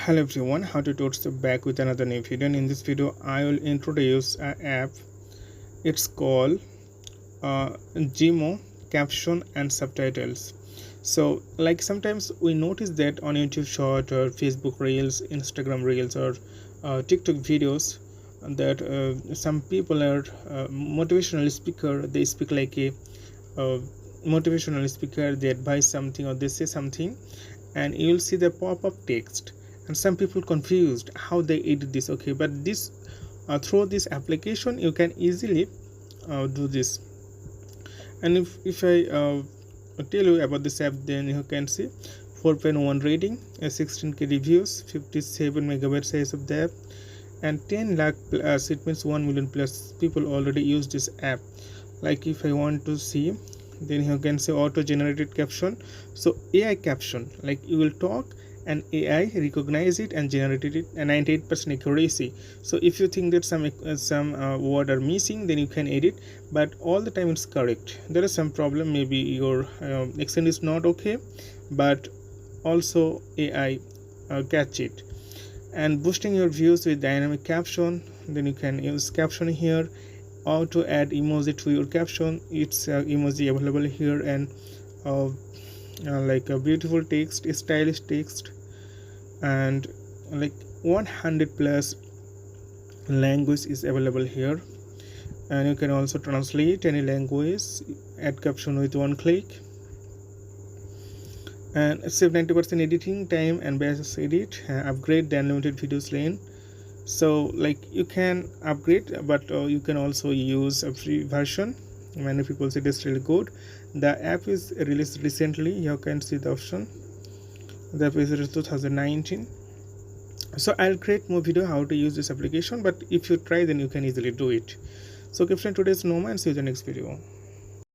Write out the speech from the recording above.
Hello everyone, how to towards the back with another new video. And in this video I will introduce an app. It's called Zeemo Caption and Subtitles. So like sometimes we notice that on YouTube short or Facebook reels, Instagram reels, or TikTok videos that some people are motivational speaker. They speak like a motivational speaker. They advise something or they say something, and you will see the pop-up text, and some people confused how they edit this. Okay, but this through this application you can easily do this. And if I tell you about this app, then you can see 4.1 rating, 16k reviews, 57 megabyte size of the app, and 10 lakh plus. It means 1 million plus people already use this app. Like if I want to see, then you can say auto generated caption. So AI caption, like you will talk and AI recognize it and generated it at 98% accuracy. So if you think that some word are missing, then you can edit, but all the time it's correct. There is some problem, maybe your accent is not okay, but also AI catch it. And boosting your views with dynamic caption, then you can use caption here. How to add emoji to your caption, it's emoji available here, and like a beautiful text, stylish text, and like 100 plus language is available here. And you can also translate any language, add caption with one click, and save 90% editing time and best edit, upgrade the unlimited videos lane. So like you can upgrade, but you can also use a free version. Many people say it's really good. The app is released recently. You can see the option. The app is released 2019. So I'll create more video how to use this application, but if you try, then you can easily do it. So okay friend, today's Noma, and see you in the next video.